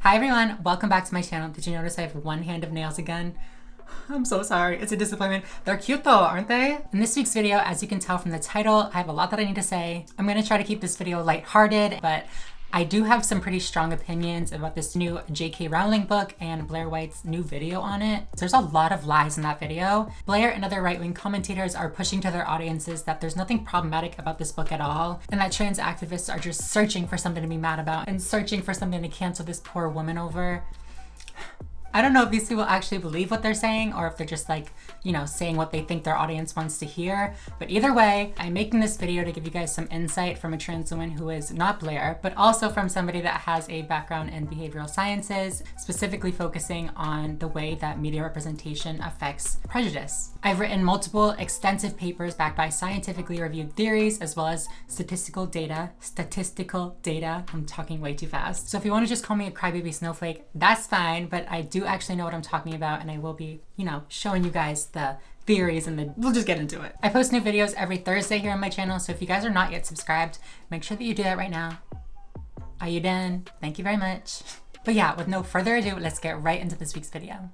Hi everyone, welcome back to my channel. Did you notice I have one hand of nails again? I'm so sorry, it's a disappointment. They're cute though, aren't they? In this week's video, as you can tell from the title, I have a lot that I need to say. I'm gonna try to keep this video lighthearted, but I do have some pretty strong opinions about this new J.K. Rowling book and Blaire White's new video on it. There's a lot of lies in that video. Blaire and other right-wing commentators are pushing to their audiences that there's nothing problematic about this book at all, and that trans activists are just searching for something to be mad about and searching for something to cancel this poor woman over. I don't know if these people actually believe what they're saying or if they're just like, you know, saying what they think their audience wants to hear. But either way, I'm making this video to give you guys some insight from a trans woman who is not Blaire, but also from somebody that has a background in behavioral sciences, specifically focusing on the way that media representation affects prejudice. I've written multiple extensive papers backed by scientifically reviewed theories, as well as statistical data. I'm talking way too fast. So if you want to just call me a crybaby snowflake, that's fine, but I do actually know what I'm talking about, and I will be, you know, showing you guys the theories and we'll just get into it. I post new videos every Thursday here on my channel, so if you guys are not yet subscribed, make sure that you do that right now. Are you done? Thank you very much. But yeah, with no further ado, let's get right into this week's video.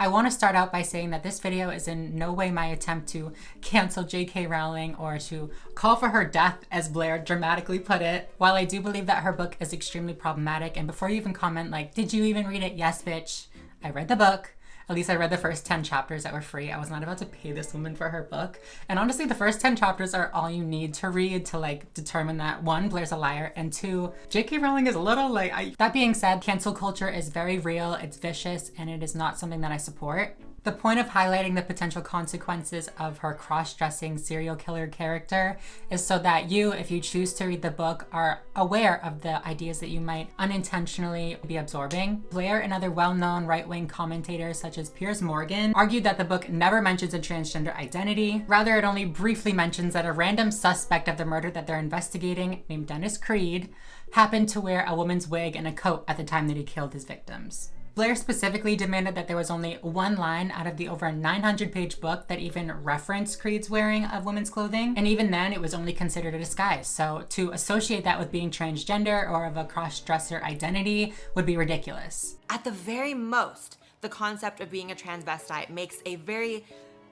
I want to start out by saying that this video is in no way my attempt to cancel J.K. Rowling or to call for her death, as Blaire dramatically put it. While I do believe that her book is extremely problematic, and before you even comment like, did you even read it? Yes, bitch. I read the book. At least I read the first 10 chapters that were free. I was not about to pay this woman for her book. And honestly, the first 10 chapters are all you need to read to like determine that one, Blaire's a liar, and two, J.K. Rowling is a little like, That being said, cancel culture is very real, it's vicious, and it is not something that I support. The point of highlighting the potential consequences of her cross-dressing serial killer character is so that you, if you choose to read the book, are aware of the ideas that you might unintentionally be absorbing. Blaire and other well-known right-wing commentators such as Piers Morgan argued that the book never mentions a transgender identity. Rather, it only briefly mentions that a random suspect of the murder that they're investigating, named Dennis Creed, happened to wear a woman's wig and a coat at the time that he killed his victims. Blaire specifically demanded that there was only one line out of the over 900-page book that even referenced Creed's wearing of women's clothing, and even then it was only considered a disguise. So to associate that with being transgender or of a cross-dresser identity would be ridiculous. At the very most, the concept of being a transvestite makes a very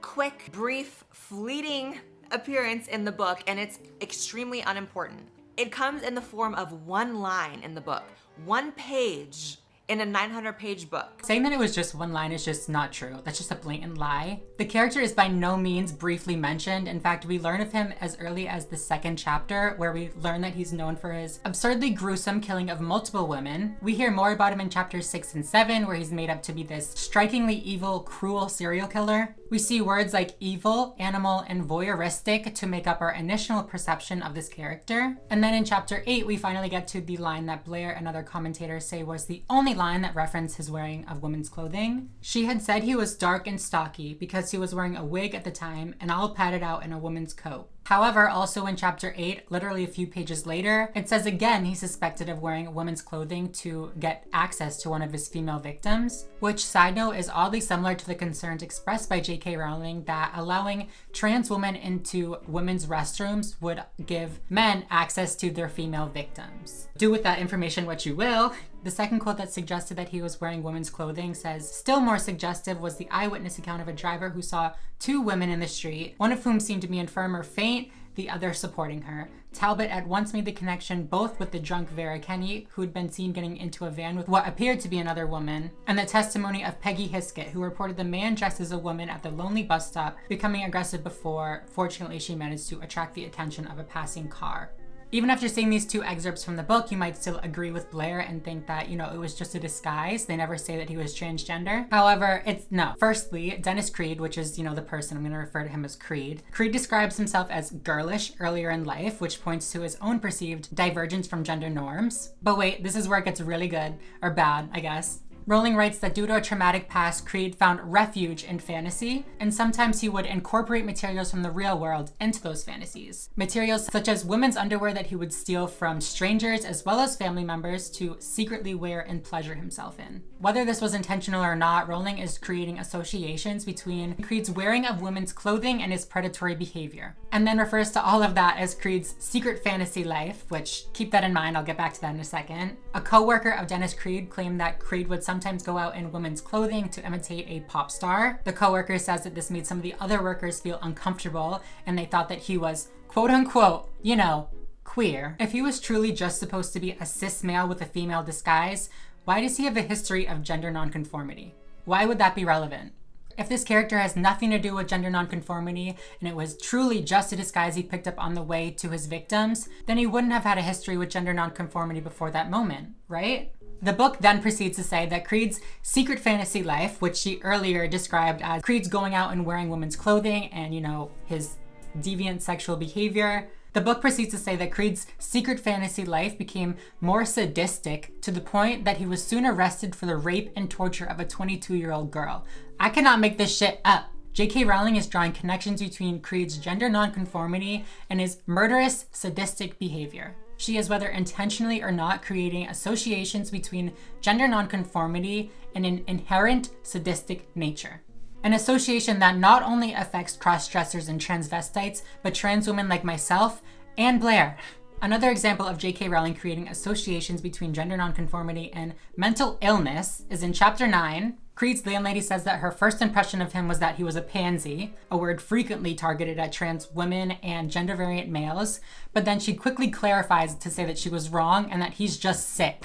quick, brief, fleeting appearance in the book, and it's extremely unimportant. It comes in the form of one line in the book, one page in a 900-page book. Saying that it was just one line is just not true. That's just a blatant lie. The character is by no means briefly mentioned. In fact, we learn of him as early as the second chapter, where we learn that he's known for his absurdly gruesome killing of multiple women. We hear more about him in chapters 6 and 7, where he's made up to be this strikingly evil, cruel serial killer. We see words like evil, animal, and voyeuristic to make up our initial perception of this character. And then in chapter 8, we finally get to the line that Blaire and other commentators say was the only line that referenced his wearing of women's clothing. She had said he was dark and stocky because he was wearing a wig at the time and all padded out in a woman's coat. However, also in chapter 8, literally a few pages later, it says again he's suspected of wearing women's clothing to get access to one of his female victims, which, side note, is oddly similar to the concerns expressed by J.K. Rowling that allowing trans women into women's restrooms would give men access to their female victims. Do with that information what you will. The second quote that suggested that he was wearing women's clothing says, still more suggestive was the eyewitness account of a driver who saw two women in the street, one of whom seemed to be infirm or faint, the other supporting her. Talbot at once made the connection both with the drunk Vera Kenny, who had been seen getting into a van with what appeared to be another woman, and the testimony of Peggy Hiskett, who reported the man dressed as a woman at the lonely bus stop becoming aggressive before, fortunately she managed to attract the attention of a passing car. Even after seeing these two excerpts from the book, you might still agree with Blaire and think that, you know, it was just a disguise. They never say that he was transgender. However, it's no. Firstly, Dennis Creed, which is, you know, the person, I'm going to refer to him as Creed. Creed describes himself as girlish earlier in life, which points to his own perceived divergence from gender norms. But wait, this is where it gets really good, or bad, I guess. Rowling writes that due to a traumatic past, Creed found refuge in fantasy, and sometimes he would incorporate materials from the real world into those fantasies. Materials such as women's underwear that he would steal from strangers as well as family members to secretly wear and pleasure himself in. Whether this was intentional or not, Rowling is creating associations between Creed's wearing of women's clothing and his predatory behavior, and then refers to all of that as Creed's secret fantasy life, which, keep that in mind, I'll get back to that in a second. A co-worker of Dennis Creed claimed that Creed would sometimes go out in women's clothing to imitate a pop star. The co-worker says that this made some of the other workers feel uncomfortable, and they thought that he was, quote unquote, you know, queer. If he was truly just supposed to be a cis male with a female disguise, why does he have a history of gender nonconformity? Why would that be relevant? If this character has nothing to do with gender nonconformity and it was truly just a disguise he picked up on the way to his victims, then he wouldn't have had a history with gender nonconformity before that moment, right? The book then proceeds to say that Creed's secret fantasy life, which she earlier described as Creed's going out and wearing women's clothing and, you know, his deviant sexual behavior, the book proceeds to say that Creed's secret fantasy life became more sadistic to the point that he was soon arrested for the rape and torture of a 22-year-old girl. I cannot make this shit up. J.K. Rowling is drawing connections between Creed's gender nonconformity and his murderous, sadistic behavior. She is, whether intentionally or not, creating associations between gender nonconformity and an inherent sadistic nature. An association that not only affects cross-dressers and transvestites, but trans women like myself and Blaire. Another example of J.K. Rowling creating associations between gender nonconformity and mental illness is in chapter 9. Creed's landlady says that her first impression of him was that he was a pansy, a word frequently targeted at trans women and gender variant males, but then she quickly clarifies to say that she was wrong and that he's just sick.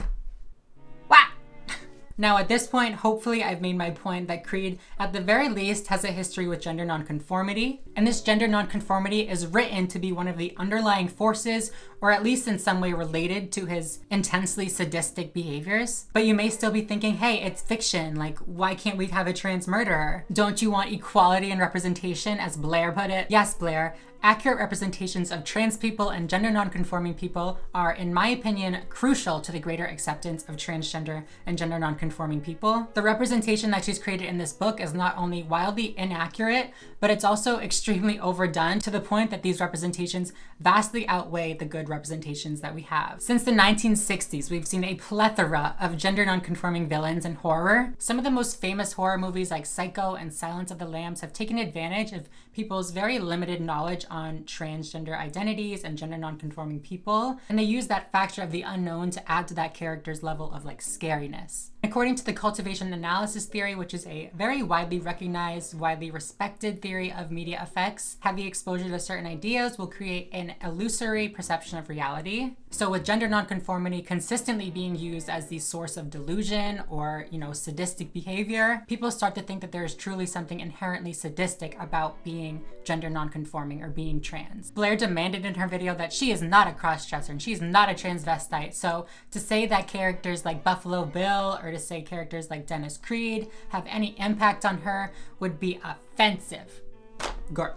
Now at this point, hopefully I've made my point that Creed, at the very least, has a history with gender nonconformity, and this gender nonconformity is written to be one of the underlying forces, or at least in some way related to his intensely sadistic behaviors. But you may still be thinking, hey, it's fiction, like why can't we have a trans murderer? Don't you want equality and representation, as Blaire put it? Yes, Blaire. Accurate representations of trans people and gender nonconforming people are, in my opinion, crucial to the greater acceptance of transgender and gender nonconforming people. The representation that she's created in this book is not only wildly inaccurate, but it's also extremely overdone to the point that these representations vastly outweigh the good representations that we have. Since the 1960s, we've seen a plethora of gender nonconforming villains in horror. Some of the most famous horror movies like Psycho and Silence of the Lambs have taken advantage of people's very limited knowledge on transgender identities and gender nonconforming people, and they use that factor of the unknown to add to that character's level of like scariness. According to the Cultivation analysis theory, which is a very widely recognized, widely respected theory of media effects, heavy exposure to certain ideas will create an illusory perception of reality. So with gender nonconformity consistently being used as the source of delusion or, sadistic behavior, people start to think that there is truly something inherently sadistic about being gender nonconforming or being trans. Blaire demanded in her video that she is not a crossdresser and she's not a transvestite. So to say that characters like Buffalo Bill or to say characters like Dennis Creed have any impact on her would be offensive. Girl.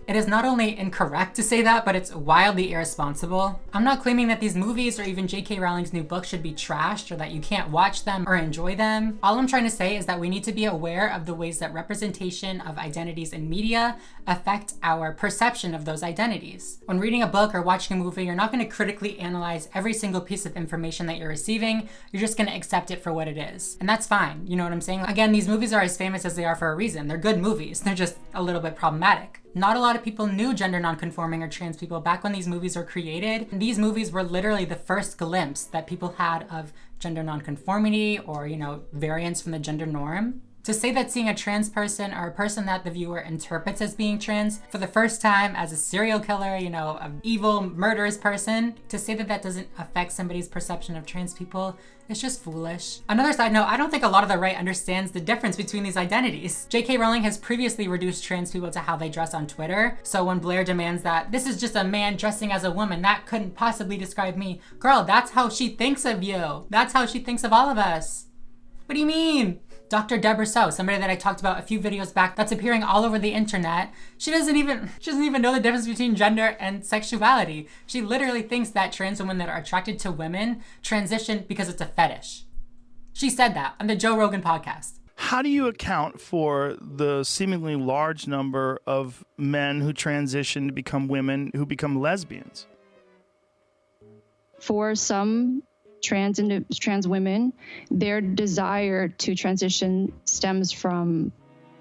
It is not only incorrect to say that, but it's wildly irresponsible. I'm not claiming that these movies or even J.K. Rowling's new book should be trashed or that you can't watch them or enjoy them. All I'm trying to say is that we need to be aware of the ways that representation of identities in media affect our perception of those identities. When reading a book or watching a movie, you're not going to critically analyze every single piece of information that you're receiving. You're just going to accept it for what it is. And that's fine. You know what I'm saying? Again, these movies are as famous as they are for a reason. They're good movies. They're just a little bit problematic. Not a lot of people knew gender nonconforming or trans people back when these movies were created. And these movies were literally the first glimpse that people had of gender nonconformity or, variance from the gender norm. To say that seeing a trans person or a person that the viewer interprets as being trans for the first time as a serial killer, an evil, murderous person, to say that that doesn't affect somebody's perception of trans people is just foolish. Another side note, I don't think a lot of the right understands the difference between these identities. J.K. Rowling has previously reduced trans people to how they dress on Twitter. So when Blaire demands that this is just a man dressing as a woman, that couldn't possibly describe me. Girl, that's how she thinks of you. That's how she thinks of all of us. What do you mean? Dr. Deborah So, somebody that I talked about a few videos back that's appearing all over the internet, she doesn't even know the difference between gender and sexuality. She literally thinks that trans women that are attracted to women transition because it's a fetish. She said that on the Joe Rogan podcast. How do you account for the seemingly large number of men who transition to become women who become lesbians? For some trans women, their desire to transition stems from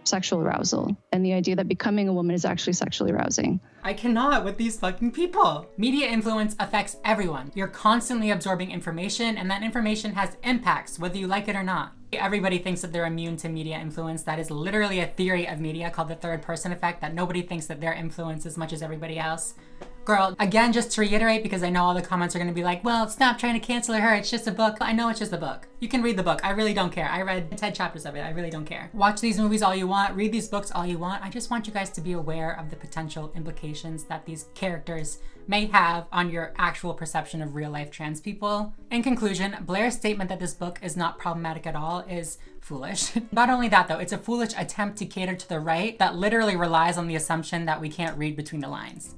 sexual arousal and the idea that becoming a woman is actually sexually arousing. I cannot with these fucking people. Media influence affects everyone. You're constantly absorbing information, and that information has impacts, whether you like it or not. Everybody thinks that they're immune to media influence. That is literally a theory of media called the third person effect, that nobody thinks that they're influenced as much as everybody else. Girl, again, just to reiterate, because I know all the comments are gonna be like, well, stop trying to cancel her, it's just a book. I know it's just a book. You can read the book, I really don't care. I read 10 chapters of it, I really don't care. Watch these movies all you want, read these books all you want. I just want you guys to be aware of the potential implications that these characters may have on your actual perception of real life trans people. In conclusion, Blaire's statement that this book is not problematic at all is foolish. Not only that though, it's a foolish attempt to cater to the right that literally relies on the assumption that we can't read between the lines.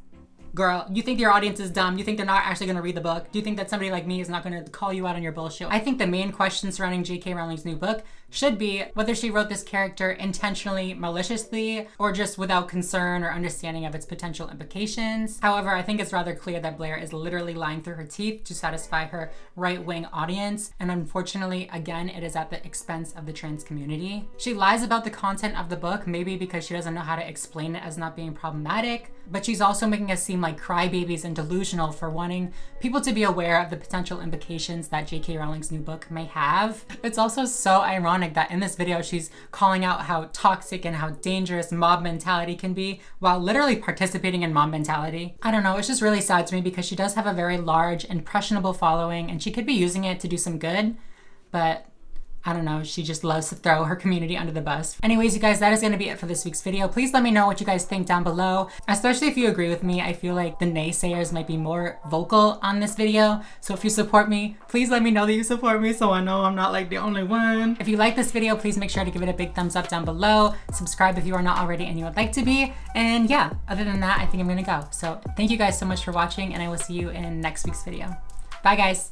Girl, you think your audience is dumb? You think they're not actually gonna read the book? Do you think that somebody like me is not gonna call you out on your bullshit? I think the main question surrounding J.K. Rowling's new book should be whether she wrote this character intentionally, maliciously, or just without concern or understanding of its potential implications. However, I think it's rather clear that Blaire is literally lying through her teeth to satisfy her right-wing audience, and unfortunately, again, it is at the expense of the trans community. She lies about the content of the book, maybe because she doesn't know how to explain it as not being problematic, but she's also making us seem like crybabies and delusional for wanting people to be aware of the potential implications that J.K. Rowling's new book may have. It's also so ironic that in this video she's calling out how toxic and how dangerous mob mentality can be while literally participating in mob mentality. I don't know, it's just really sad to me because she does have a very large, impressionable following and she could be using it to do some good, but I don't know, she just loves to throw her community under the bus. Anyways, you guys, that is gonna be it for this week's video. Please let me know what you guys think down below, especially if you agree with me. I feel like the naysayers might be more vocal on this video. So if you support me, please let me know that you support me so I know I'm not like the only one. If you like this video, please make sure to give it a big thumbs up down below. Subscribe if you are not already and you would like to be. And yeah, other than that, I think I'm gonna go. So thank you guys so much for watching and I will see you in next week's video. Bye guys.